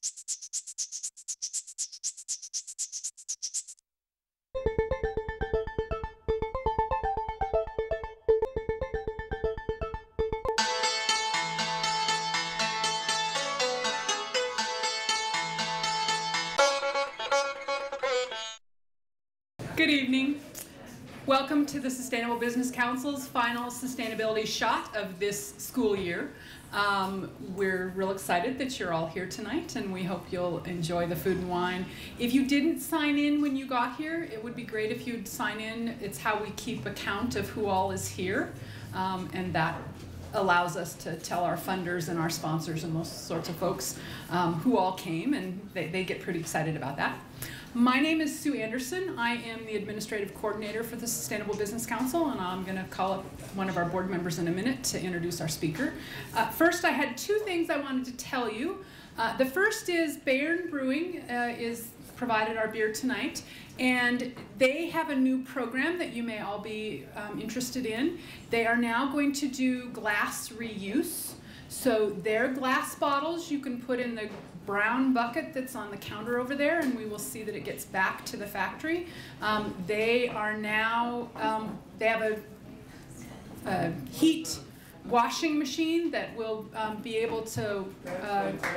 Good evening. Welcome to the Sustainable Business Council's final sustainability shot of this school year. We're real excited that you're all here tonight, and we hope you'll enjoy the food and wine. If you didn't sign in when you got here, it would be great if you'd sign in. It's how we keep account of who all is here, and that allows us to tell our funders and our sponsors and those sorts of folks who all came, and they get pretty excited about that. My name is Sue Anderson. I am the Administrative Coordinator for the Sustainable Business Council, and I'm going to call up one of our board members in a minute to introduce our speaker. First, I had two things I wanted to tell you. The first is Bayern Brewing is provided our beer tonight, and they have a new program that you may all be interested in. They are now going to do glass reuse. So their glass bottles you can put in the brown bucket that's on the counter over there, and we will see that it gets back to the factory. They are now, they have a heat washing machine that will be able to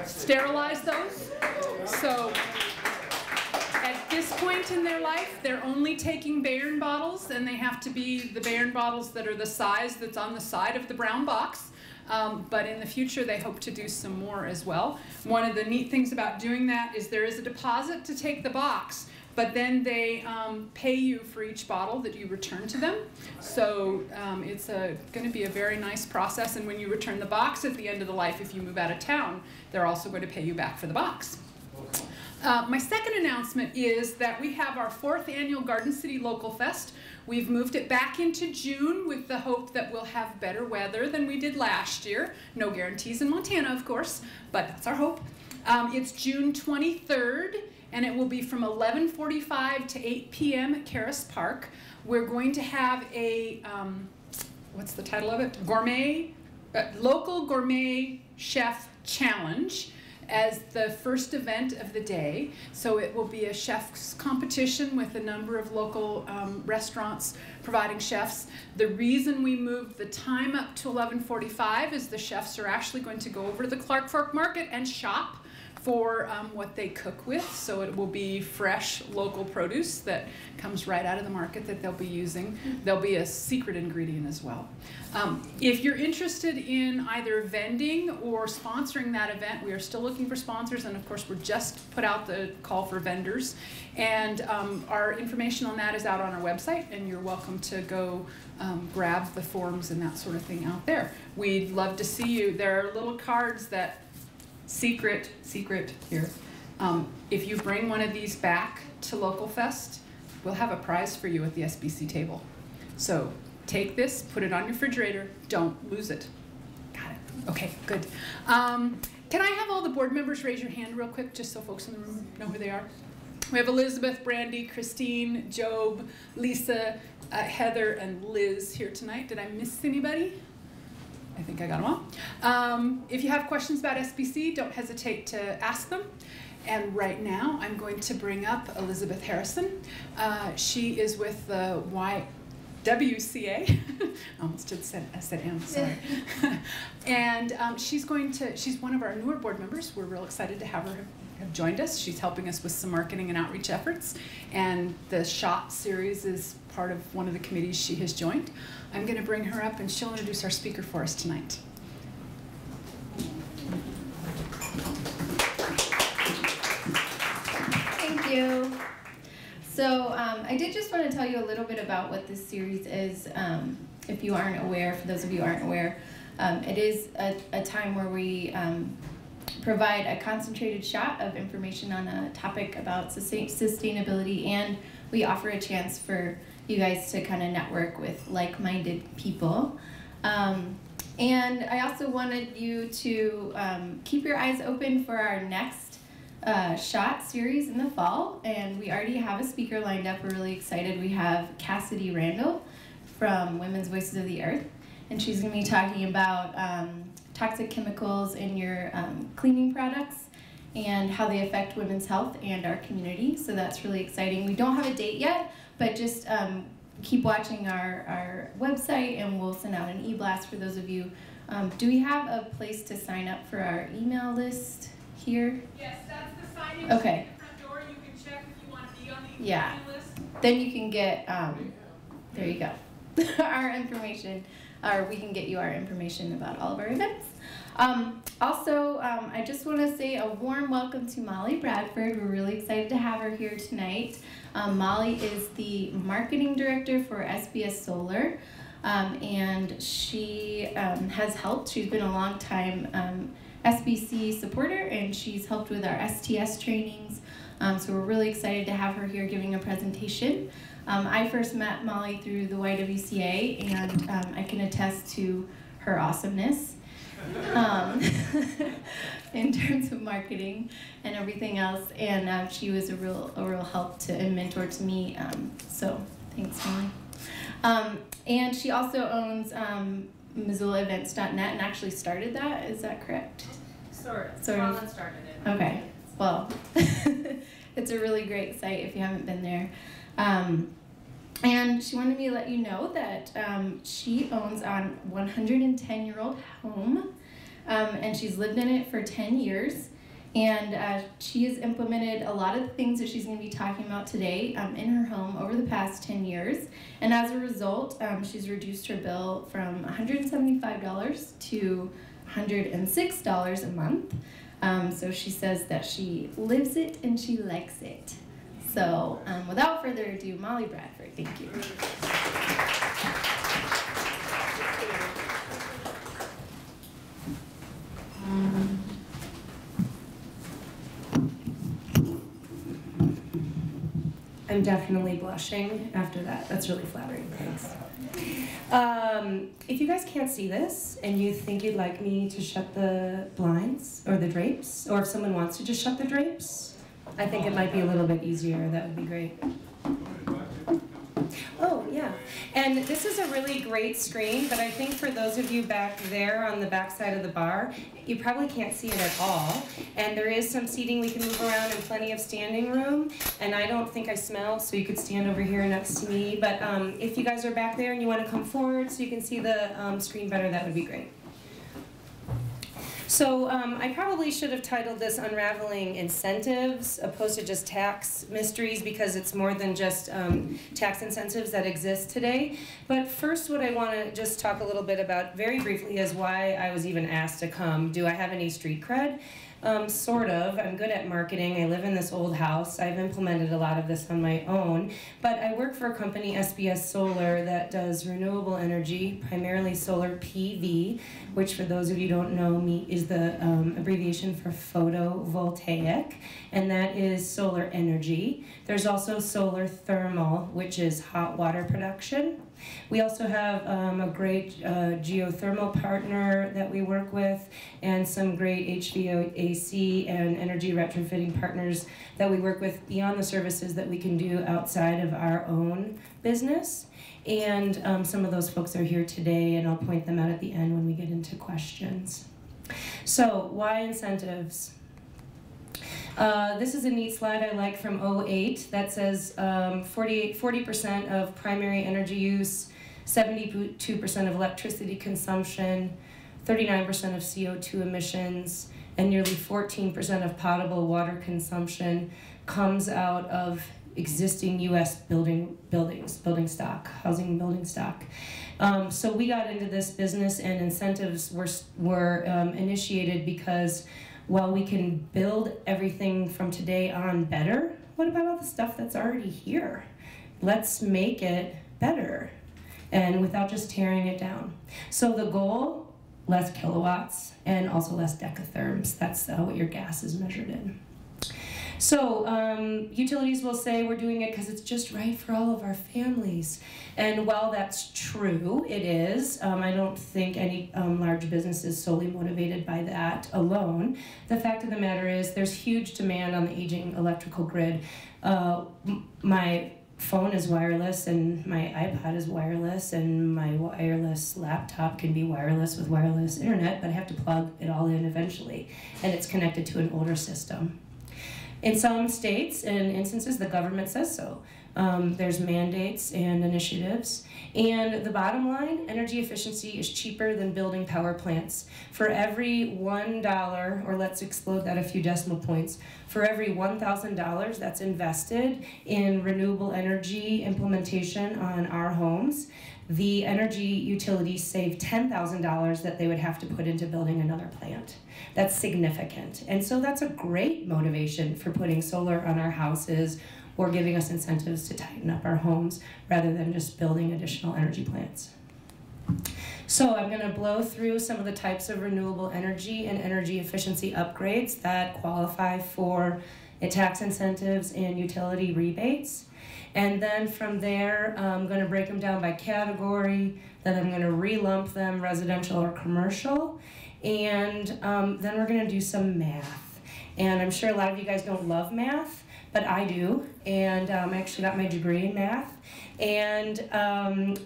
sterilize those. So at this point in their life, they're only taking Bayern bottles, and they have to be the Bayern bottles that are the size that's on the side of the brown box. But in the future, they hope to do some more as well. One of the neat things about doing that is there is a deposit to take the box, but then they pay you for each bottle that you return to them. So it's going to be a very nice process. And when you return the box at the end of the life, if you move out of town, they're also going to pay you back for the box. My second announcement is that we have our 4th annual Garden City Local Fest. We've moved it back into June with the hope that we'll have better weather than we did last year. No guarantees in Montana, of course, but that's our hope. It's June 23rd, and it will be from 11:45 to 8 p.m. at Karis Park. We're going to have a, what's the title of it? Local Gourmet Chef Challenge as the first event of the day. So it will be a chef's competition with a number of local restaurants providing chefs. The reason we moved the time up to 11:45 is the chefs are actually going to go over to the Clark Fork Market and shop for what they cook with. So it will be fresh local produce that comes right out of the market that they'll be using. There'll be a secret ingredient as well. If you're interested in either vending or sponsoring that event, we are still looking for sponsors, and of course we're just put out the call for vendors. And our information on that is out on our website, and you're welcome to go grab the forms and that sort of thing out there. We'd love to see you. There are little cards that secret here. If you bring one of these back to Local Fest, we'll have a prize for you at the SBC table. So take this, put it on your refrigerator, don't lose it. Got it. Okay, good. Can I have all the board members raise your hand real quick, just so folks in the room know who they are? We have Elizabeth, Brandy, Christine, Job, Lisa, Heather, and Liz here tonight. Did I miss anybody? I think I got them all. If you have questions about SBC, don't hesitate to ask them. And right now, I'm going to bring up Elizabeth Harrison. She is with the YWCA. I almost said M, sorry. And she's one of our newer board members. We're real excited to have joined us. She's helping us with some marketing and outreach efforts. And the SHOT series is part of one of the committees she has joined. I'm going to bring her up, and she'll introduce our speaker for us tonight. Thank you. So I did just want to tell you a little bit about what this series is. If you aren't aware, for those of you who aren't aware, it is a time where we provide a concentrated shot of information on a topic about sustainability, and we offer a chance for you guys to kind of network with like-minded people. And I also wanted you to keep your eyes open for our next SHOT series in the fall, and we already have a speaker lined up. We're really excited. We have Cassidy Randall from Women's Voices of the Earth, and she's going to be talking about toxic chemicals in your cleaning products and how they affect women's health and our community. So that's really exciting. We don't have a date yet, but just keep watching our website, and we'll send out an e-blast for those of you. Do we have a place to sign up for our email list here? Yes, that's the sign-in okay. at the front door. You can check if you want to be on the yeah. email list. Then you can get, there you go, our information, or we can get you our information about all of our events. Also, I just want to say a warm welcome to Molly Bradford. We're really excited to have her here tonight. Molly is the marketing director for SBS Solar, and she has helped. She's been a long time SBC supporter, and she's helped with our STS trainings. So we're really excited to have her here giving a presentation. I first met Molly through the YWCA, and I can attest to her awesomeness. In terms of marketing and everything else, and she was a real help to and mentor to me. So thanks, Molly. And she also owns MissoulaEvents.net and actually started that. Is that correct? Sort of. Started it. Okay. Well, it's a really great site if you haven't been there. And she wanted me to let you know that she owns a 110-year-old home, and she's lived in it for 10 years. And she has implemented a lot of the things that she's going to be talking about today in her home over the past 10 years. And as a result, she's reduced her bill from $175 to $106 a month. So she says that she lives it and she likes it. So without further ado, Molly Bradford, thank you. I'm definitely blushing after that. That's really flattering, thanks. If you guys can't see this and you think you'd like me to shut the blinds or the drapes, or if someone wants to just shut the drapes, I think it might be a little bit easier. That would be great. Oh, yeah. And this is a really great screen, but I think for those of you back there on the back side of the bar, you probably can't see it at all. And there is some seating we can move around and plenty of standing room. And I don't think I smell, so you could stand over here next to me. But if you guys are back there and you want to come forward so you can see the screen better, that would be great. So I probably should have titled this Unraveling Incentives opposed to just tax mysteries, because it's more than just tax incentives that exist today. But first, what I want to just talk a little bit about very briefly is why I was even asked to come. Do I have any street cred? Sort of. I'm good at marketing. I live in this old house. I've implemented a lot of this on my own. But I work for a company, SBS Solar, that does renewable energy, primarily solar PV, which for those of you who don't know me is the abbreviation for photovoltaic, and that is solar energy. There's also solar thermal, which is hot water production. We also have a great geothermal partner that we work with, and some great HVAC and energy retrofitting partners that we work with beyond the services that we can do outside of our own business. And some of those folks are here today, and I'll point them out at the end when we get into questions. So, why incentives? This is a neat slide I like from '08 that says 40% of primary energy use, 72% of electricity consumption, 39% of CO2 emissions, and nearly 14% of potable water consumption comes out of existing U.S. building stock, housing building stock. So we got into this business, and incentives were initiated because while we can build everything from today on better, what about all the stuff that's already here? Let's make it better, and without just tearing it down. So the goal, less kilowatts and also less decatherms. That's what your gas is measured in. So utilities will say we're doing it because it's just right for all of our families. And while that's true, it is. I don't think any large business is solely motivated by that alone. The fact of the matter is there's huge demand on the aging electrical grid. My phone is wireless, and my iPod is wireless, and my wireless laptop can be wireless with wireless internet, but I have to plug it all in eventually, and it's connected to an older system. In some states and instances, the government says so. There's mandates and initiatives. And the bottom line, energy efficiency is cheaper than building power plants. For every $1, or let's explode that a few decimal points, for every $1,000 that's invested in renewable energy implementation on our homes, the energy utilities save $10,000 that they would have to put into building another plant. That's significant. And so that's a great motivation for putting solar on our houses or giving us incentives to tighten up our homes rather than just building additional energy plants. So I'm going to blow through some of the types of renewable energy and energy efficiency upgrades that qualify for tax incentives and utility rebates. And then from there, I'm going to break them down by category, then I'm going to re-lump them, residential or commercial, and then we're going to do some math. And I'm sure a lot of you guys don't love math, but I do, and I actually got my degree in math. And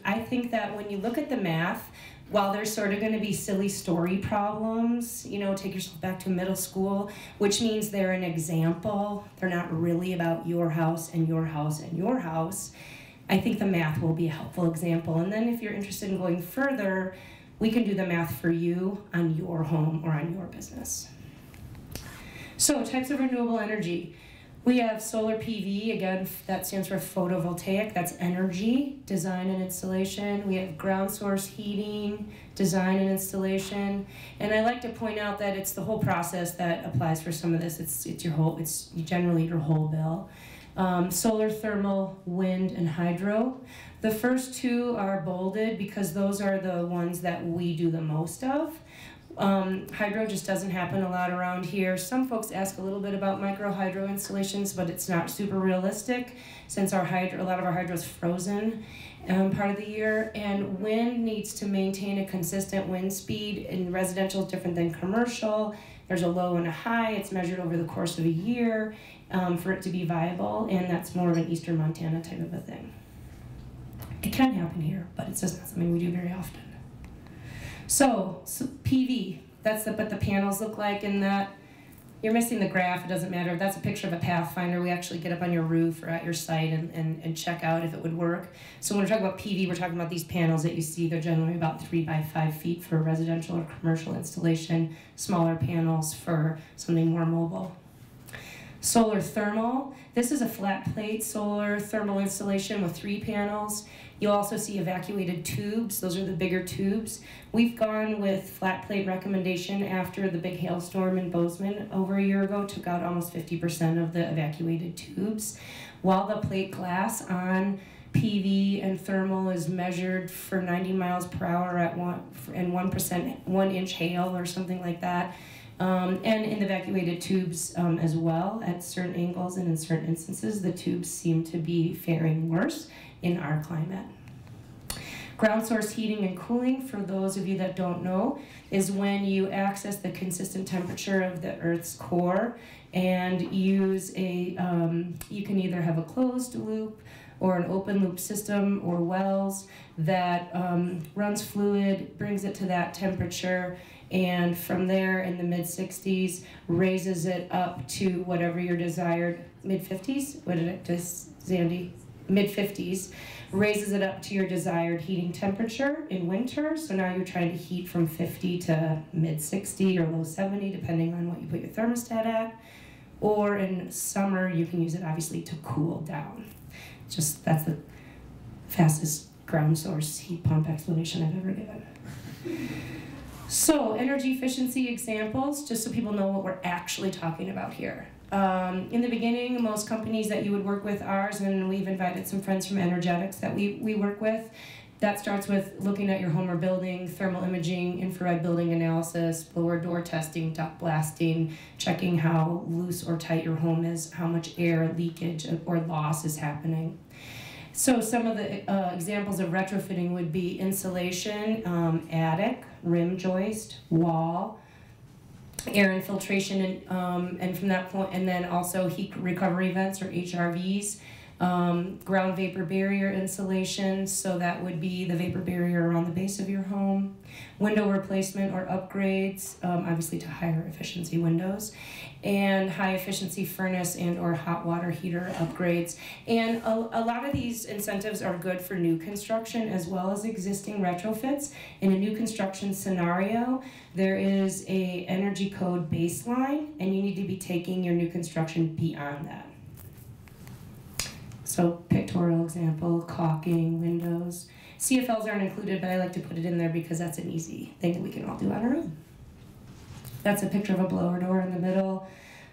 I think that when you look at the math, while there's sort of going to be silly story problems, you know, take yourself back to middle school, which means they're an example. They're not really about your house and your house and your house. I think the math will be a helpful example. And then if you're interested in going further, we can do the math for you on your home or on your business. So types of renewable energy. We have solar PV, again, that stands for photovoltaic, that's energy, design and installation. We have ground source heating, design and installation. And I like to point out that it's the whole process that applies for some of this. It's generally your whole bill. Solar, thermal, wind, and hydro. The first two are bolded because those are the ones that we do the most of. Hydro just doesn't happen a lot around here. Some folks ask a little bit about micro hydro installations, but it's not super realistic since a lot of our hydro is frozen part of the year. And wind needs to maintain a consistent wind speed. In residential, it's different than commercial. There's a low and a high. It's measured over the course of a year for it to be viable, and that's more of an Eastern Montana type of a thing. It can happen here, but it's just not something we do very often. So PV, that's what the panels look like in that. You're missing the graph, it doesn't matter. That's a picture of a Pathfinder. We actually get up on your roof or at your site and check out if it would work. So when we're talking about PV, we're talking about these panels that you see. They're generally about 3 by 5 feet for residential or commercial installation, smaller panels for something more mobile. Solar thermal, this is a flat plate solar thermal installation with 3 panels. You'll also see evacuated tubes. Those are the bigger tubes. We've gone with flat plate recommendation after the big hailstorm in Bozeman over a year ago, took out almost 50% of the evacuated tubes. While the plate glass on PV and thermal is measured for 90 miles per hour at 1 inch hail or something like that. And in evacuated tubes as well, at certain angles and in certain instances, the tubes seem to be faring worse in our climate. Ground source heating and cooling, for those of you that don't know, is when you access the consistent temperature of the Earth's core and use you can either have a closed loop or an open loop system or wells that runs fluid, brings it to that temperature, and from there in the mid-60s raises it up to whatever your desired, mid-50s? What did it just, Zandy? Mid-50s, raises it up to your desired heating temperature in winter. So now you're trying to heat from 50 to mid-60 or low 70, depending on what you put your thermostat at. Or in summer, you can use it obviously to cool down. Just, that's the fastest ground source heat pump explanation I've ever given. So, energy efficiency examples, just so people know what we're actually talking about here. In the beginning, most companies that you would work with, ours, and we've invited some friends from Energetics that we work with, that starts with looking at your home or building, thermal imaging, infrared building analysis, blower door testing, duct blasting, checking how loose or tight your home is, how much air leakage or loss is happening. So some of the examples of retrofitting would be insulation, attic, rim joist, wall, air infiltration, and from that point, and then also heat recovery vents or HRVs, ground vapor barrier insulation, so that would be the vapor barrier around the base of your home, window replacement or upgrades, obviously to higher efficiency windows, and high efficiency furnace and or hot water heater upgrades. And a lot of these incentives are good for new construction as well as existing retrofits. In a new construction scenario, there is a energy code baseline, and you need to be taking your new construction beyond that. So pictorial example, caulking, windows. CFLs aren't included, but I like to put it in there because that's an easy thing that we can all do on our own. That's a picture of a blower door in the middle.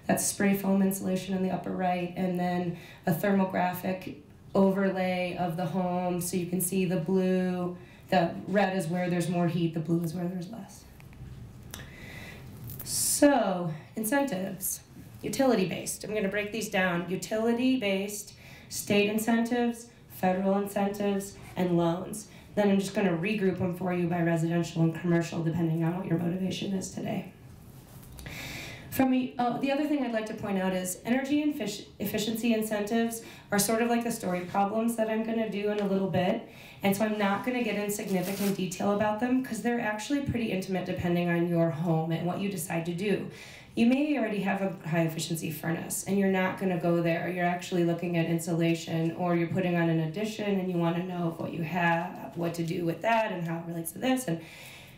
That's spray foam insulation in the upper right, and then a thermographic overlay of the home, so you can see the blue, the red is where there's more heat, the blue is where there's less. So, incentives, utility-based. I'm gonna break these down. Utility-based, state incentives, federal incentives, and loans. Then I'm just gonna regroup them for you by residential and commercial, depending on what your motivation is today. The other thing I'd like to point out is energy and efficiency incentives are sort of like the story problems that I'm going to do in a little bit. And so I'm not going to get in significant detail about them because they're actually pretty intimate depending on your home and what you decide to do. You may already have a high efficiency furnace and you're not going to go there. You're actually looking at insulation, or you're putting on an addition and you want to know what you have, what to do with that and how it relates to this. And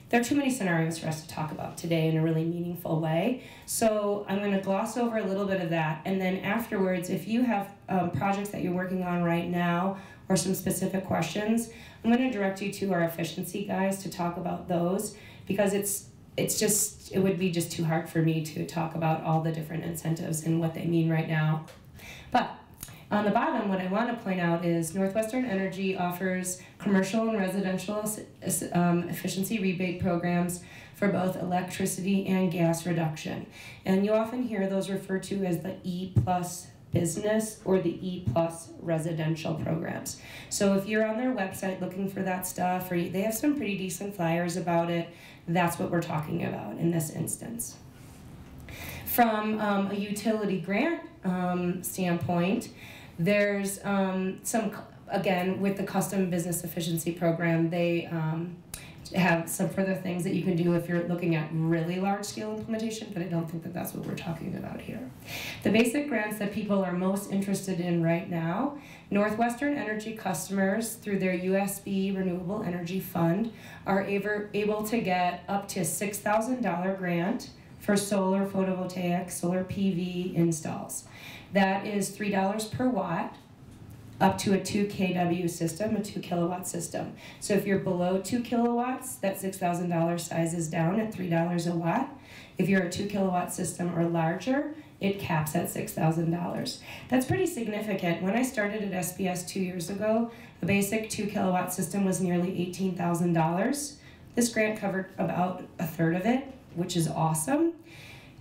there are too many scenarios for us to talk about today in a really meaningful way. So I'm going to gloss over a little bit of that. And then afterwards, if you have projects that you're working on right now or some specific questions, I'm going to direct you to our efficiency guys to talk about those, because it would be just too hard for me to talk about all the different incentives and what they mean right now. But on the bottom, what I want to point out is Northwestern Energy offers commercial and residential efficiency rebate programs for both electricity and gas reduction. And you often hear those referred to as the E+ business or the E+ residential programs. So if you're on their website looking for that stuff, or they have some pretty decent flyers about it, that's what we're talking about in this instance. From a utility grant standpoint, there's again, with the custom business efficiency program, they have some further things that you can do if you're looking at really large scale implementation, but I don't think that that's what we're talking about here. The basic grants that people are most interested in right now, Northwestern Energy customers through their USB Renewable Energy Fund are able to get up to $6,000 grant for solar photovoltaic, solar PV installs. That is $3 per watt up to a 2 kW system, a 2 kilowatt system. So if you're below 2 kilowatts, that $6,000 sizes down at $3 a watt. If you're a 2 kilowatt system or larger, it caps at $6,000. That's pretty significant. When I started at SPS 2 years ago, a basic 2 kilowatt system was nearly $18,000. This grant covered about a third of it, which is awesome.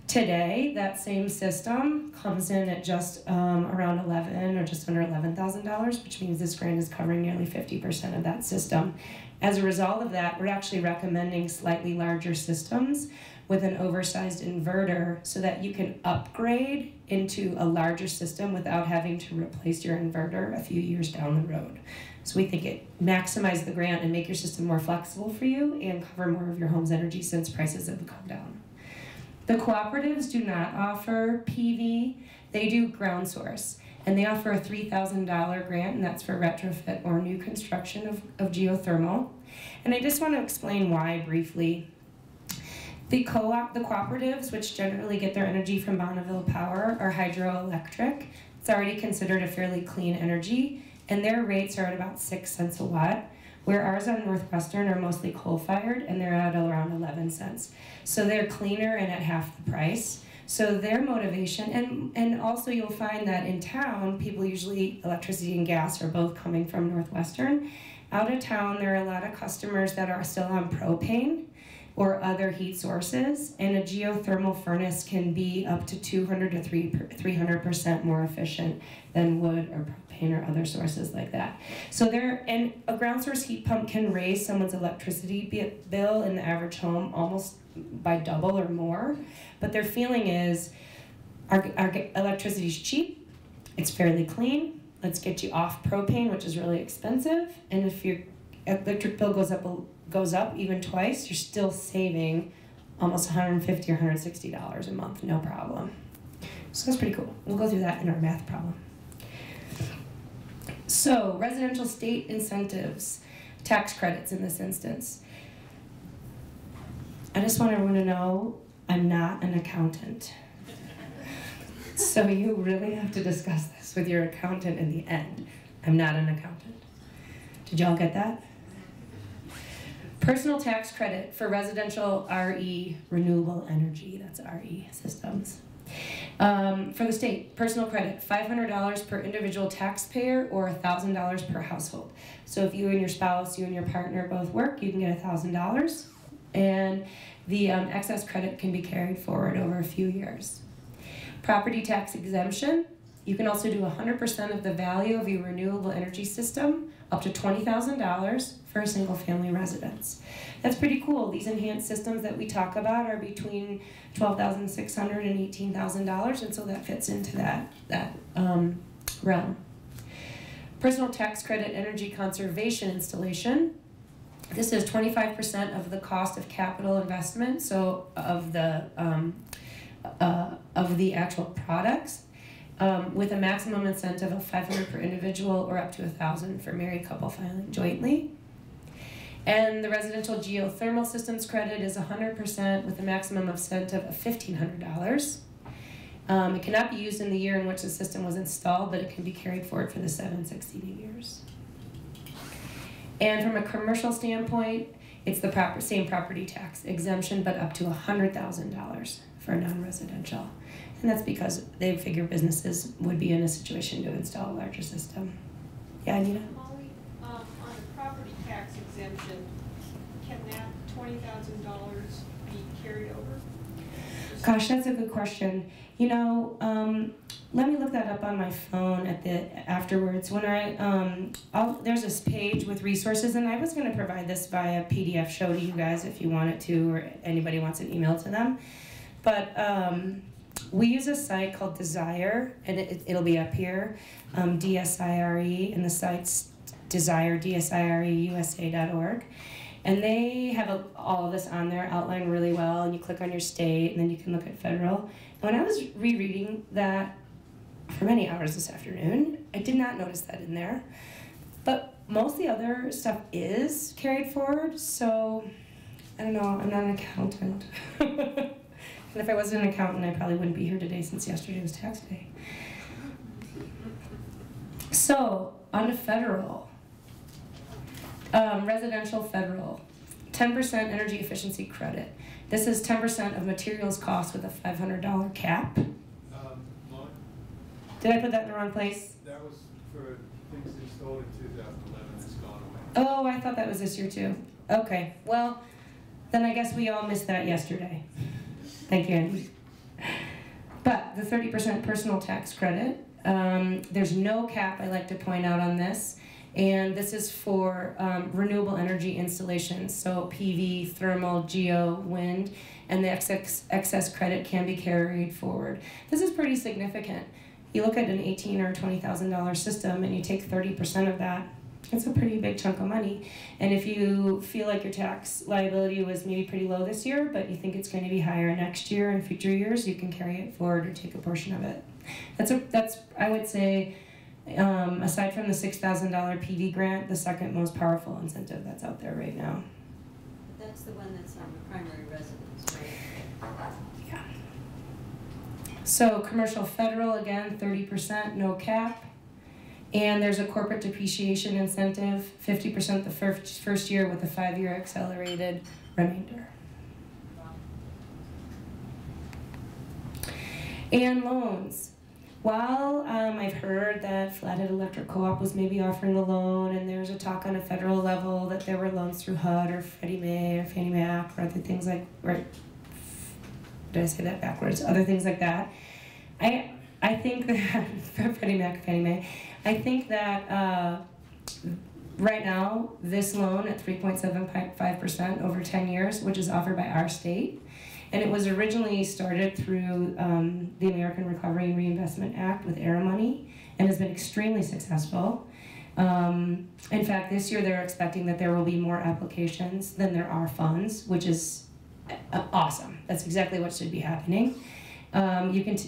Today, that same system comes in at just around $11,000 or just under $11,000, which means this grant is covering nearly 50% of that system. As a result of that, we're actually recommending slightly larger systems with an oversized inverter so that you can upgrade into a larger system without having to replace your inverter a few years down the road. So we think it maximize the grant and make your system more flexible for you and cover more of your home's energy since prices have come down. The cooperatives do not offer PV, they do ground source, and they offer a $3,000 grant, and that's for retrofit or new construction of geothermal. And I just want to explain why briefly. The cooperatives, which generally get their energy from Bonneville Power, are hydroelectric. It's already considered a fairly clean energy, and their rates are at about 6 cents a watt, where ours on Northwestern are mostly coal-fired, and they're at around 11 cents. So they're cleaner and at half the price. So their motivation, and also you'll find that in town, people usually, electricity and gas are both coming from Northwestern. Out of town, there are a lot of customers that are still on propane or other heat sources, and a geothermal furnace can be up to 200 to 300% more efficient than wood or propane or other sources like that. So and a ground source heat pump can raise someone's electricity bill in the average home almost by double or more, but their feeling is our electricity is cheap, it's fairly clean, let's get you off propane, which is really expensive. And if your electric bill goes up even twice, you're still saving almost $150 or $160 a month, no problem. So that's pretty cool. We'll go through that in our math problem. So residential state incentives, tax credits in this instance. I just want everyone to know I'm not an accountant. So you really have to discuss this with your accountant in the end. I'm not an accountant. Did y'all get that? Personal tax credit for residential RE, renewable energy, that's RE systems. For the state, personal credit, $500 per individual taxpayer or $1,000 per household. So if you and your spouse, you and your partner both work, you can get $1,000. And the excess credit can be carried forward over a few years. Property tax exemption, you can also do 100% of the value of your renewable energy system, up to $20,000 for a single family residence. That's pretty cool. These enhanced systems that we talk about are between $12,600 and $18,000, and so that fits into that realm. Personal tax credit energy conservation installation. This is 25% of the cost of capital investment, so of the actual products, with a maximum incentive of $500 per individual or up to $1,000 for married couple filing jointly. And the residential geothermal systems credit is 100% with a maximum incentive of $1,500. It cannot be used in the year in which the system was installed, but it can be carried forward for the 7 succeeding years. And from a commercial standpoint, it's the same property tax exemption, but up to $100,000 for non-residential. And that's because they figure businesses would be in a situation to install a larger system. Yeah, Anita? Molly, on the property tax exemption, can that $20,000 be carried over? Gosh, that's a good question. You know, let me look that up on my phone afterwards. When there's this page with resources, and I was going to provide this via PDF show to you guys if you wanted to, or anybody wants an email to them. But we use a site called Desire, and it'll be up here, DSIRE, and the site's Desire, DSIREUSA.org. And they have all of this on there outlined really well, and you click on your state, and then you can look at federal. And when I was rereading that for many hours this afternoon, I did not notice that in there. But most of the other stuff is carried forward, so I don't know, I'm not an accountant. And if I wasn't an accountant, I probably wouldn't be here today since yesterday was tax day. So, on to federal. Residential federal, 10% energy efficiency credit. This is 10% of materials cost with a $500 cap. Lauren? Did I put that in the wrong place? That was for things installed in 2011, it's gone away. Oh, I thought that was this year too. Okay, well, then I guess we all missed that yesterday. Thank you, Andy. But the 30% personal tax credit, there's no cap, I like to point out on this. And this is for renewable energy installations, so PV, thermal, geo, wind, and the excess credit can be carried forward. This is pretty significant. You look at an $18,000 or $20,000 system and you take 30% of that, it's a pretty big chunk of money. And if you feel like your tax liability was maybe pretty low this year, but you think it's going to be higher next year and future years, you can carry it forward or take a portion of it. That's I would say, aside from the $6,000 PV grant, the second most powerful incentive that's out there right now. That's the one that's on the primary residence, right? Yeah. So commercial federal, again, 30%, no cap. And there's a corporate depreciation incentive, 50% the first year with a 5-year accelerated remainder. And loans. While I've heard that Flathead Electric Co-op was maybe offering a loan, and there's a talk on a federal level that there were loans through HUD or Freddie Mae or Fannie Mac or other things like, or did I say that backwards? Other things like that. I think that, Freddie Mac, Fannie Mae, I think that right now, this loan at 3.75% over 10 years, which is offered by our state, and it was originally started through the American Recovery and Reinvestment Act with ARA money, and has been extremely successful. In fact, this year they're expecting that there will be more applications than there are funds, which is awesome. That's exactly what should be happening. You can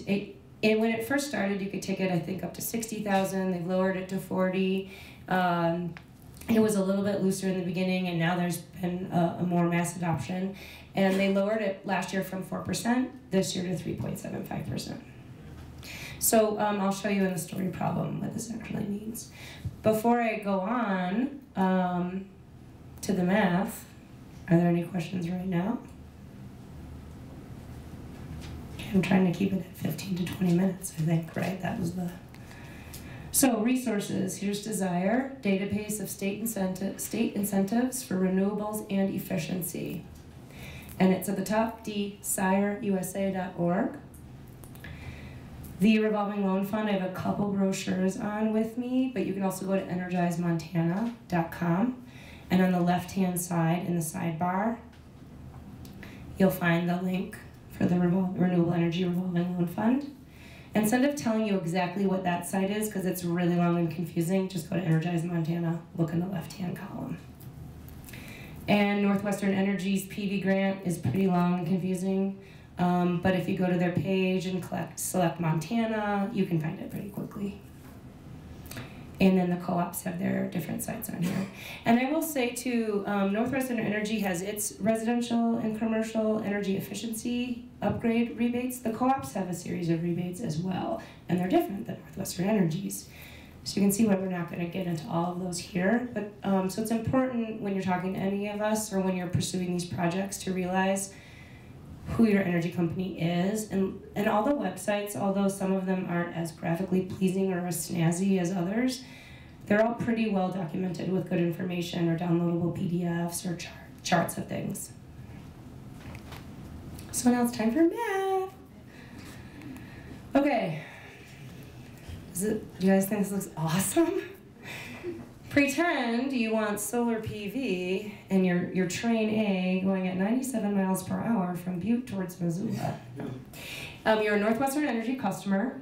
when it first started, you could take it, I think, up to 60,000. They've lowered it to 40. It was a little bit looser in the beginning, and now there's been a more mass adoption. And they lowered it last year from 4%, this year to 3.75%. So I'll show you in the story problem what this actually means. Before I go on to the math, are there any questions right now? I'm trying to keep it at 15 to 20 minutes, I think, right? That was the... So resources, here's Desire, database of state incentives for renewables and efficiency. And it's at the top, desireusa.org. The revolving loan fund, I have a couple brochures on with me, but you can also go to energizemontana.com. And on the left-hand side in the sidebar, you'll find the link for the Renewable Energy Revolving Loan Fund. Instead of telling you exactly what that site is, because it's really long and confusing, just go to Energize Montana, look in the left-hand column. And Northwestern Energy's PV grant is pretty long and confusing, but if you go to their page and select Montana, you can find it pretty quickly. And then the co-ops have their different sites on here. And I will say too, Northwestern Energy has its residential and commercial energy efficiency upgrade rebates. The co-ops have a series of rebates as well, and they're different than Northwestern Energy's. So you can see why we're not gonna get into all of those here. But so it's important when you're talking to any of us or when you're pursuing these projects to realize who your energy company is. And all the websites, although some of them aren't as graphically pleasing or as snazzy as others, they're all pretty well documented with good information or downloadable PDFs or charts of things. So now it's time for math. Okay. Do you guys think this looks awesome? Pretend you want solar PV and your train A going at 97 miles per hour from Butte towards Missoula. You're a Northwestern Energy customer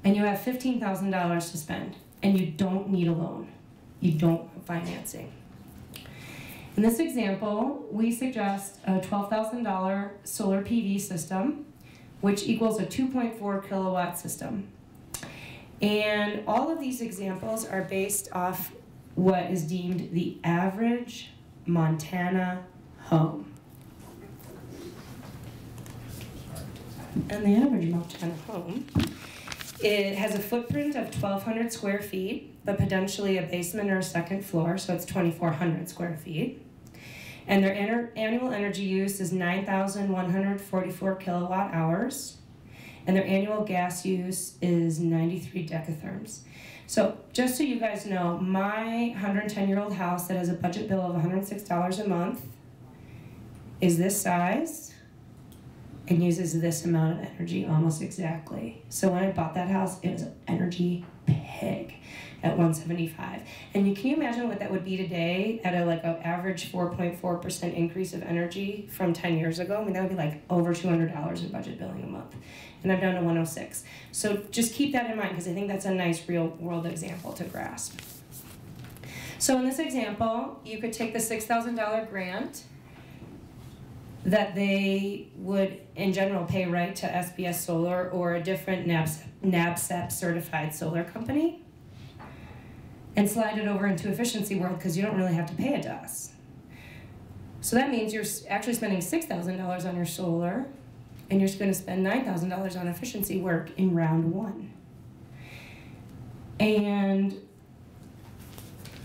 and you have $15,000 to spend and you don't need a loan. You don't want financing. In this example, we suggest a $12,000 solar PV system, which equals a 2.4 kilowatt system. And all of these examples are based off what is deemed the average Montana home. And the average Montana home, it has a footprint of 1,200 square feet, but potentially a basement or a second floor, so it's 2,400 square feet. And their annual energy use is 9,144 kilowatt hours, and their annual gas use is 93 decatherms. So just so you guys know, my 110-year-old house that has a budget bill of $106 a month is this size and uses this amount of energy almost exactly. So when I bought that house, it was an energy pig at 175. And can you imagine what that would be today at an average 4.4% increase of energy from 10 years ago? I mean, that would be like over $200 in budget billing a month. And I'm down to 106. So just keep that in mind because I think that's a nice real world example to grasp. So in this example, you could take the $6,000 grant that they would in general pay right to SBS Solar or a different NABCEP certified solar company and slide it over into efficiency world because you don't really have to pay it to us. So that means you're actually spending $6,000 on your solar and you're going to spend $9,000 on efficiency work in round one. And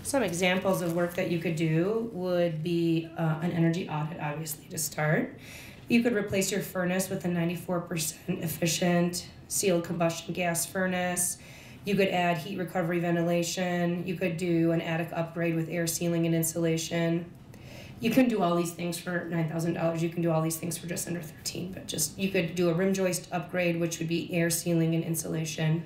some examples of work that you could do would be an energy audit, obviously, to start. You could replace your furnace with a 94% efficient sealed combustion gas furnace. You could add heat recovery ventilation. You could do an attic upgrade with air sealing and insulation. You can do all these things for $9,000. You can do all these things for just under $13,000, but you could do a rim joist upgrade, which would be air sealing and insulation.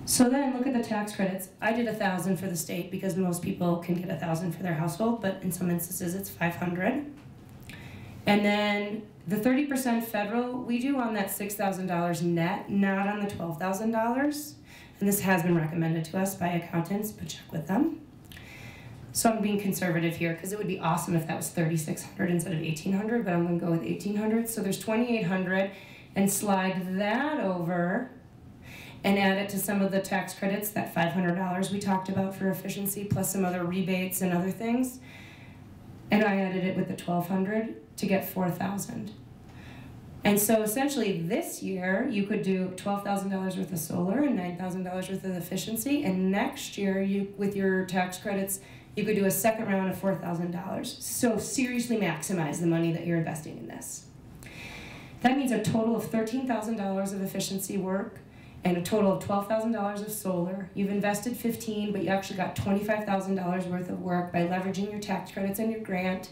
So then look at the tax credits. I did $1,000 for the state because most people can get $1,000 for their household, but in some instances it's $500. And then the 30% federal, we do on that $6,000 net, not on the $12,000. And this has been recommended to us by accountants, but check with them. So I'm being conservative here because it would be awesome if that was $3,600 instead of $1,800, but I'm going to go with $1,800. So there's $2,800, and slide that over and add it to some of the tax credits, that $500 we talked about for efficiency, plus some other rebates and other things. And I added it with the $1,200 to get $4,000. And so essentially this year you could do $12,000 worth of solar and $9,000 worth of efficiency, and next year you, with your tax credits, you could do a second round of $4,000. So seriously maximize the money that you're investing in this. That means a total of $13,000 of efficiency work and a total of $12,000 of solar. You've invested $15,000, but you actually got $25,000 worth of work by leveraging your tax credits and your grant.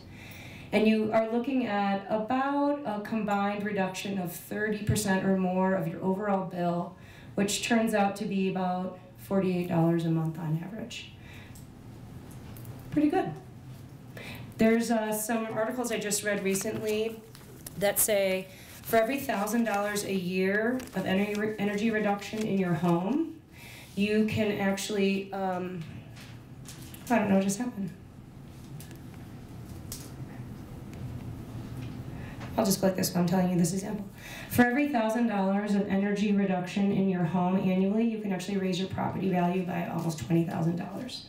And you are looking at about a combined reduction of 30% or more of your overall bill, which turns out to be about $48 a month on average. Pretty good. There's some articles I just read recently that say for every $1,000 a year of energy reduction in your home, you can actually, I don't know what just happened. I'll just click this one, I'm telling you this example. For every $1,000 of energy reduction in your home annually, you can actually raise your property value by almost $20,000.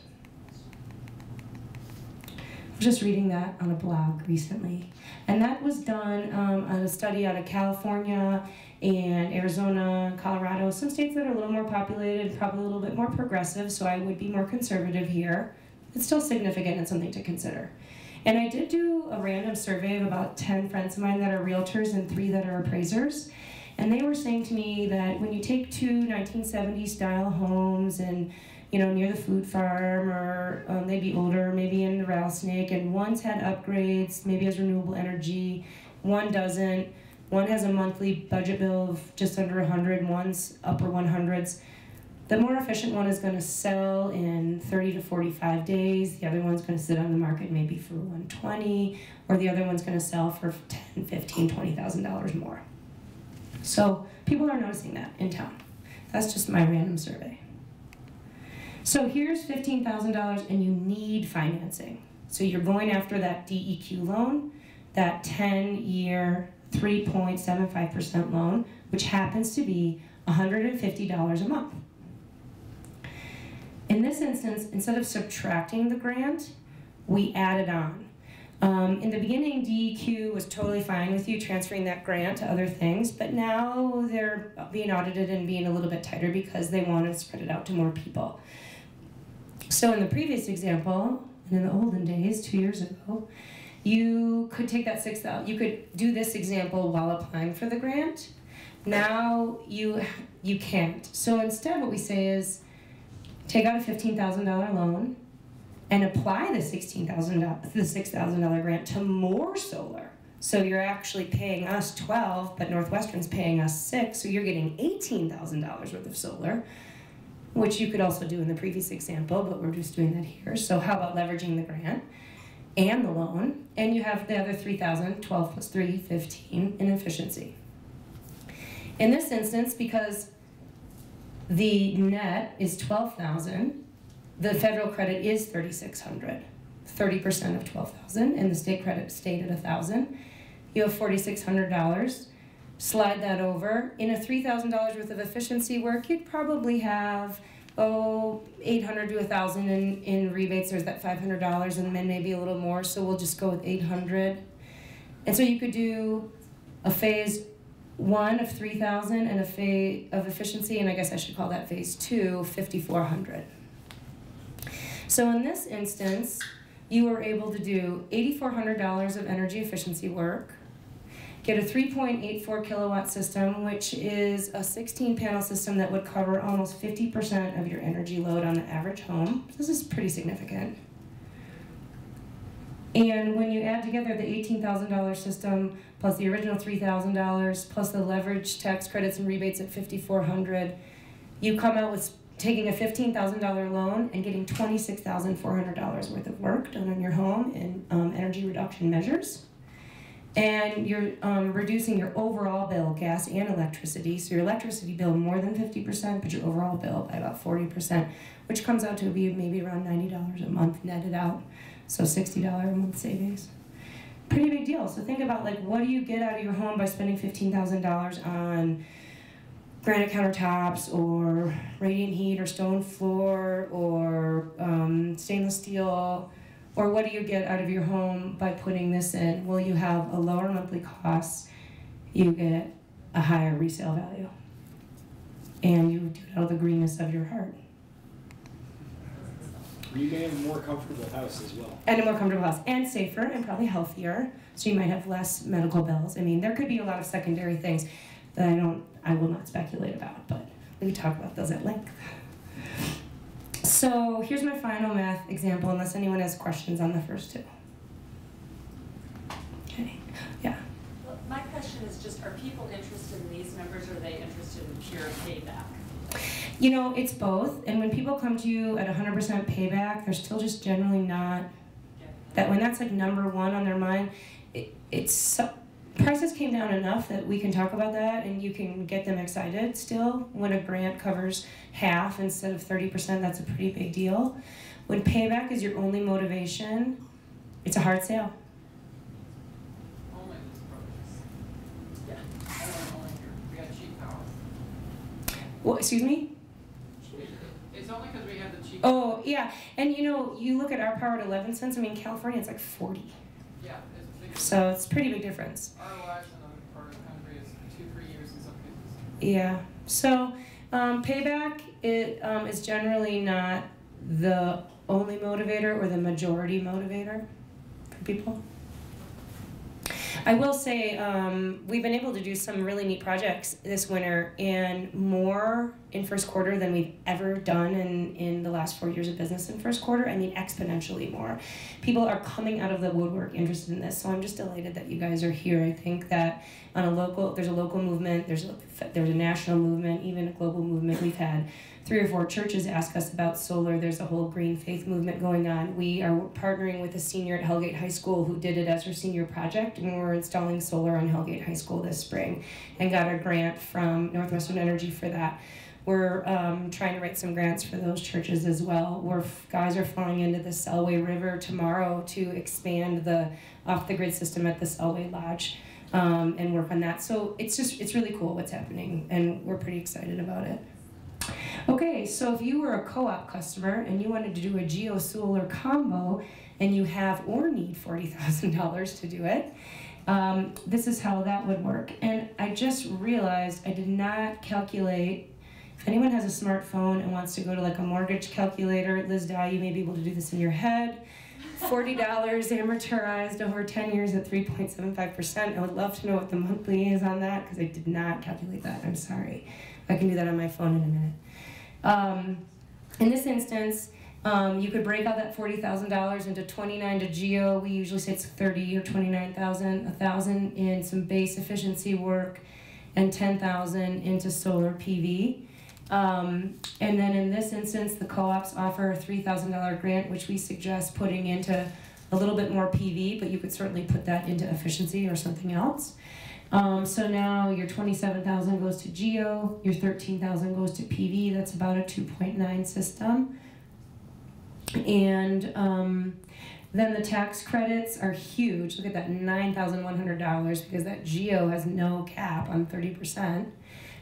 I was just reading that on a blog recently. And that was done on a study out of California and Arizona, Colorado, some states that are a little more populated, probably a little bit more progressive, so I would be more conservative here. It's still significant and something to consider. And I did do a random survey of about 10 friends of mine that are realtors and 3 that are appraisers. And they were saying to me that when you take 2 1970s style homes and, you know, near the food farm, or they'd be older, maybe in the rattlesnake, and one's had upgrades, maybe has renewable energy, one doesn't, one has a monthly budget bill of just under 100, one's upper 100s. The more efficient one is going to sell in 30 to 45 days. The other one's going to sit on the market maybe for 120, or the other one's going to sell for $10,000, $15,000, $20,000 more. So people are noticing that in town. That's just my random survey. So here's $15,000 and you need financing. So you're going after that DEQ loan, that 10-year, 3.75% loan, which happens to be $150 a month. In this instance, instead of subtracting the grant, we added on. In the beginning, DEQ was totally fine with you transferring that grant to other things, but now they're being audited and being a little bit tighter because they want to spread it out to more people. So in the previous example, and in the olden days, 2 years ago, you could take that $6,000, you could do this example while applying for the grant. Now you can't. So instead what we say is, take out a $15,000 loan and apply the $6,000 grant to more solar. So you're actually paying us $12,000, but Northwestern's paying us $6,000, so you're getting $18,000 worth of solar, which you could also do in the previous example, but we're just doing that here. So how about leveraging the grant and the loan, and you have the other $3,000, 12 plus 3, 15 in efficiency. In this instance, because the net is $12,000, the federal credit is $3,600, 30% of $12,000, and the state credit stayed at $1,000. You have $4,600. Slide that over. In a $3,000 worth of efficiency work, you'd probably have, $800 to $1,000 in rebates. There's that $500, and then maybe a little more, so we'll just go with $800. And so you could do a phase 1 of $3,000 and a phase of efficiency, and I guess I should call that phase 2, $5,400. So in this instance, you were able to do $8,400 of energy efficiency work, get a 3.84 kilowatt system, which is a 16-panel system that would cover almost 50% of your energy load on the average home. This is pretty significant. And when you add together the $18,000 system plus the original $3,000 plus the leverage tax credits and rebates at $5,400, you come out with taking a $15,000 loan and getting $26,400 worth of work done on your home in energy reduction measures. And you're reducing your overall bill, gas and electricity. So your electricity bill more than 50%, but your overall bill by about 40%, which comes out to be maybe around $90 a month netted out. So $60 a month savings. Pretty big deal. So think about, like, what do you get out of your home by spending $15,000 on granite countertops or radiant heat or stone floor or stainless steel, or what do you get out of your home by putting this in? Well, you have a lower monthly cost, you get a higher resale value, and you do it out of the greenness of your heart. You may have a more comfortable house as well. And a more comfortable house, and safer, and probably healthier, so you might have less medical bills. I mean, there could be a lot of secondary things that I will not speculate about, but we can talk about those at length. So here's my final math example, unless anyone has questions on the first two. Okay, yeah. Well, my question is just, are people interested in these numbers, or are they interested in pure payback? You know, it's both, and when people come to you at 100% payback, they're still just generally not, that when that's like number one on their mind, prices came down enough that we can talk about that and you can get them excited still. When a grant covers half instead of 30%, that's a pretty big deal. When payback is your only motivation, it's a hard sale. Only this purpose. Yeah, I don't only here. We got cheap power. Well, excuse me? It's only because we have the cheap. Oh, yeah. And you know, you look at our power at 11 cents. I mean, California, it's like 40. Yeah, it's big. So it's a pretty big difference. Our lives in other part of the country is 2-3 years in some cases. Yeah. So payback is generally not the only motivator or the majority motivator for people. I will say we've been able to do some really neat projects this winter, and more in first quarter than we've ever done in the last 4 years of business in first quarter. I mean, exponentially more. People are coming out of the woodwork interested in this, so I'm just delighted that you guys are here. I think that on there's a local movement, there's a national movement, even a global movement. We've had 3 or 4 churches ask us about solar. There's a whole green faith movement going on. We are partnering with a senior at Hellgate High School who did it as her senior project, and we're installing solar on Hellgate High School this spring and got a grant from Northwestern Energy for that. We're trying to write some grants for those churches as well. Guys are flying into the Selway River tomorrow to expand the off-the-grid system at the Selway Lodge and work on that. So it's really cool what's happening, and we're pretty excited about it. Okay, so if you were a co-op customer and you wanted to do a geo-solar combo and you have or need $40,000 to do it, this is how that would work. And I just realized I did not calculate. If anyone has a smartphone and wants to go to like a mortgage calculator, Liz Dye, you may be able to do this in your head. $40 amortized over 10 years at 3.75%. I would love to know what the monthly is on that because I did not calculate that. I'm sorry. I can do that on my phone in a minute. In this instance, you could break out that $40,000 into 29 to geo. We usually say it's 30 or 29,000, 1,000 in some base efficiency work, and 10,000 into solar PV. And then in this instance, the co-ops offer a $3,000 grant, which we suggest putting into a little bit more PV, but you could certainly put that into efficiency or something else. So now your 27,000 goes to geo, your 13,000 goes to PV. That's about a 2.9 system. And then the tax credits are huge. Look at that, $9,100 because that geo has no cap on 30%.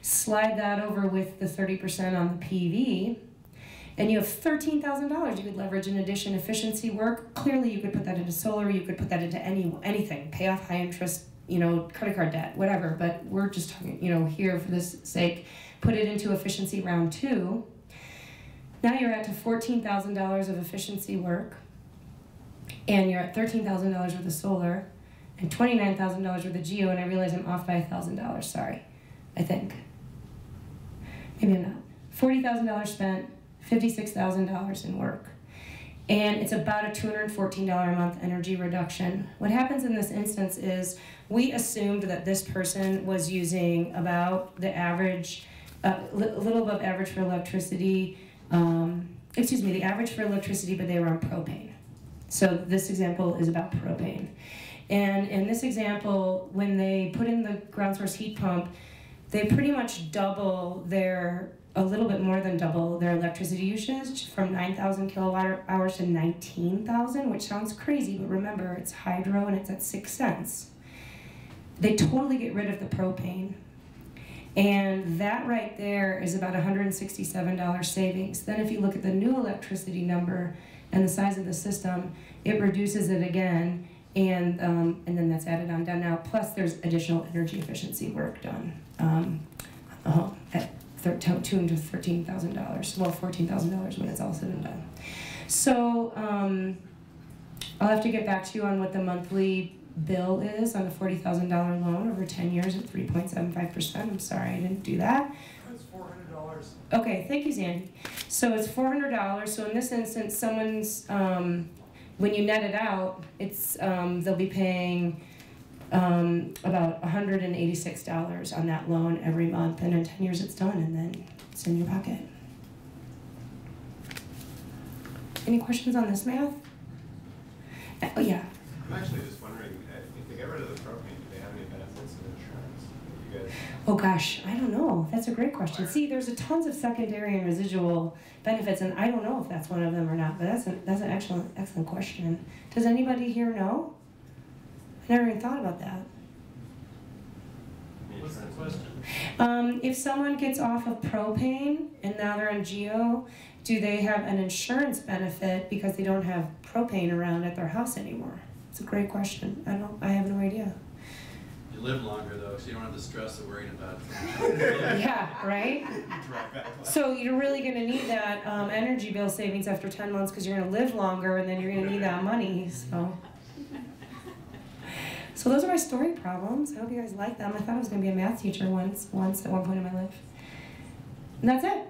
Slide that over with the 30% on the PV, and you have $13,000 you could leverage in addition efficiency work. Clearly, you could put that into solar. You could put that into anything. Pay off high interest, credit card debt, whatever. But we're just talking, here for this sake, put it into efficiency round 2. Now you're at to $14,000 of efficiency work, and you're at $13,000 worth of solar, and $29,000 worth of geo. And I realize I'm off by $1,000. Sorry, I think. Maybe I'm not. $40,000 spent, $56,000 in work. And it's about a $214 a month energy reduction. What happens in this instance is we assumed that this person was using about the average, a little above average for electricity, the average for electricity, but they were on propane. So this example is about propane. And in this example, when they put in the ground source heat pump, they pretty much double a little bit more than double their electricity usage from 9,000 kilowatt hours to 19,000, which sounds crazy, but remember, it's hydro and it's at 6 cents. They totally get rid of the propane. And that right there is about $167 savings. Then if you look at the new electricity number and the size of the system, it reduces it again, and then that's added on down now. Plus there's additional energy efficiency work done at $2,000 to $13,000, well, $14,000 when it's all said and done. So I'll have to get back to you on what the monthly bill is on a $40,000 loan over 10 years at 3.75%. I'm sorry, I didn't do that. It's $400. Okay, thank you, Zandy. So it's $400. So in this instance, someone's, when you net it out, it's they'll be paying about $186 on that loan every month, and in 10 years it's done, and then it's in your pocket. Any questions on this math? Oh, yeah. I'm actually just wondering, if they get rid of the propane, do they have any benefits of insurance? You guys... Oh gosh, I don't know. That's a great question. See, there's tons of secondary and residual benefits, and I don't know if that's one of them or not, but that's an excellent question. Does anybody here know? I never even thought about that. What's the question? If someone gets off of propane and now they're on GEO, do they have an insurance benefit because they don't have propane around at their house anymore? It's a great question. I have no idea. You live longer though, so you don't have the stress of worrying about it. Yeah, right? So you're really going to need that energy bill savings after 10 months because you're going to live longer, and then you're going to need that money. So those are my story problems. I hope you guys like them. I thought I was going to be a math teacher once at one point in my life. And that's it.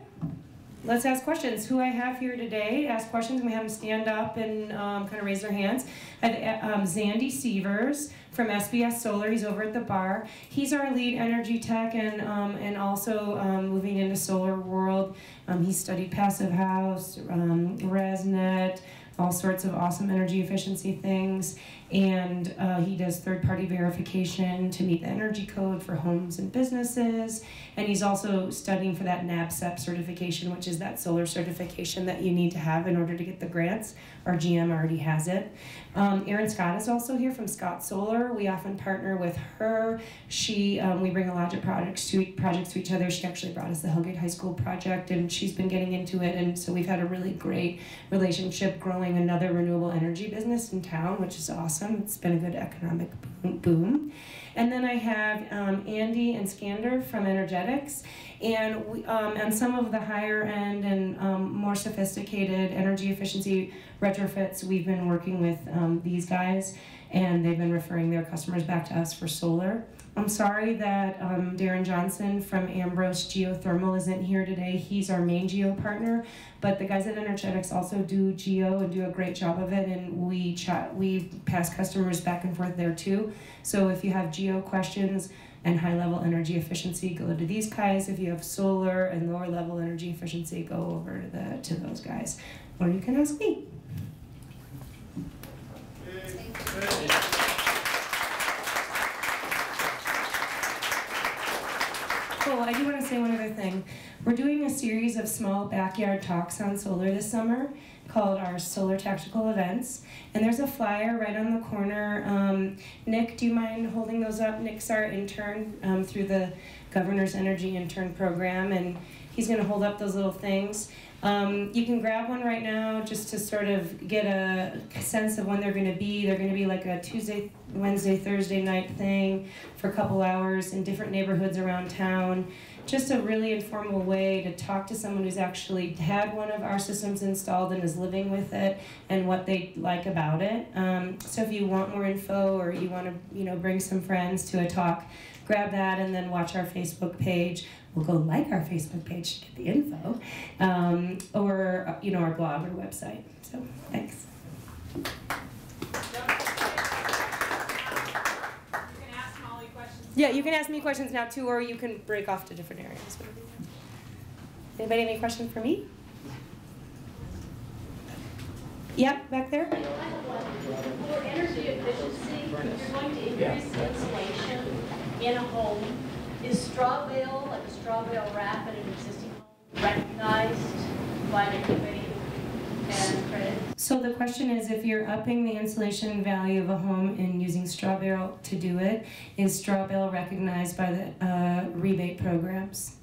Let's ask questions. Who I have here today to ask questions, and we have them stand up and kind of raise their hands. I have Zandy Sievers from SBS Solar. He's over at the bar. He's our lead energy tech and also moving into solar world. He studied Passive House, ResNet, all sorts of awesome energy efficiency things. And he does third-party verification to meet the energy code for homes and businesses. And he's also studying for that NABCEP certification, which is that solar certification that you need to have in order to get the grants. Our GM already has it. Erin Scott is also here from Scott Solar. We often partner with her. We bring a lot of projects to each other. She actually brought us the Hellgate High School project, and she's been getting into it. And so we've had a really great relationship growing another renewable energy business in town, which is awesome. It's been a good economic boom. And then I have Andy and Skander from Energetics. And on some of the higher end and more sophisticated energy efficiency retrofits, we've been working with these guys, and they've been referring their customers back to us for solar. I'm sorry that Darren Johnson from Ambrose Geothermal isn't here today. He's our main geo partner, but the guys at Energetics also do geo and do a great job of it, and we pass customers back and forth there too. So if you have geo questions and high-level energy efficiency, go to these guys. If you have solar and lower-level energy efficiency, go over to those guys. Or you can ask me. Oh, I do want to say one other thing. We're doing a series of small backyard talks on solar this summer called our Solar Tactical Events. And there's a flyer right on the corner. Nick, do you mind holding those up? Nick's our intern through the Governor's Energy Intern Program, and he's going to hold up those little things. You can grab one right now just to sort of get a sense of when they're going to be. They're going to be like a Tuesday, Wednesday, Thursday night thing for a couple hours in different neighborhoods around town. Just a really informal way to talk to someone who's actually had one of our systems installed and is living with it and what they like about it. So if you want more info or you want to bring some friends to a talk, grab that and then watch our Facebook page. We'll go like our Facebook page to get the info, or our blog or website. So thanks. You can ask Molly questions. Yeah, you can ask me questions now too, or you can break off to different areas. Anybody have any questions for me? Yep, back there. For energy efficiency, if you're going to increase insulation in a home, is straw bale, like a straw bale wrap in an existing home, recognized by the rebate and credit? So the question is, if you're upping the insulation value of a home and using straw bale to do it, is straw bale recognized by the rebate programs?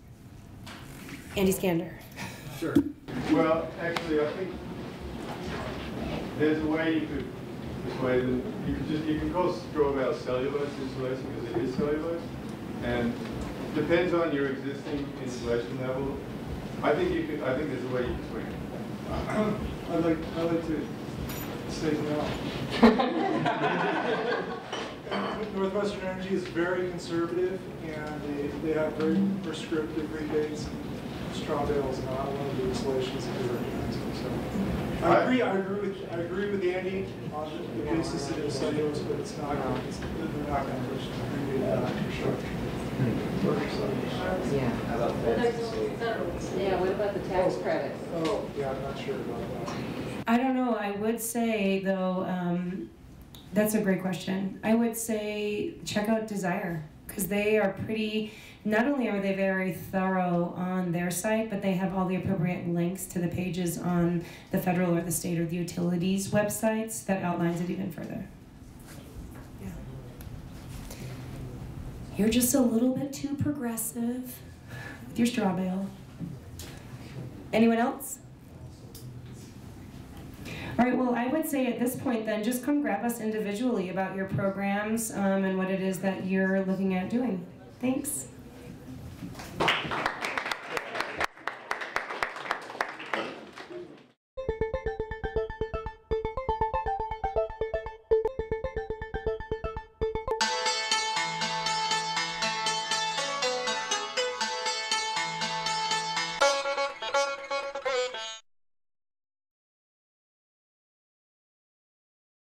Andy Skander. Sure. Well, actually, I think there's a way you could persuade them. You can call straw bale cellulose insulation because it is cellulose, and depends on your existing insulation level. I think there's a way you can swing it. I'd like to say no. Northwestern Energy is very conservative, and they have very prescriptive rebates. Straw bale is not one of the installations that they recognize. So I agree with Andy on the basis that it's cellulose, but it's not. They're not going to push the rebate back for sure. Yeah. How about Yeah, what about the tax credit? Oh, yeah, I'm not sure about that. I don't know. I would say, though, that's a great question. I would say check out Desire, because they are pretty, not only are they very thorough on their site, but they have all the appropriate links to the pages on the federal or the state or the utilities websites that outlines it even further. Yeah. You're just a little bit too progressive with your straw bale. Anyone else? All right, well, I would say at this point then, just come grab us individually about your programs and what it is that you're looking at doing. Thanks.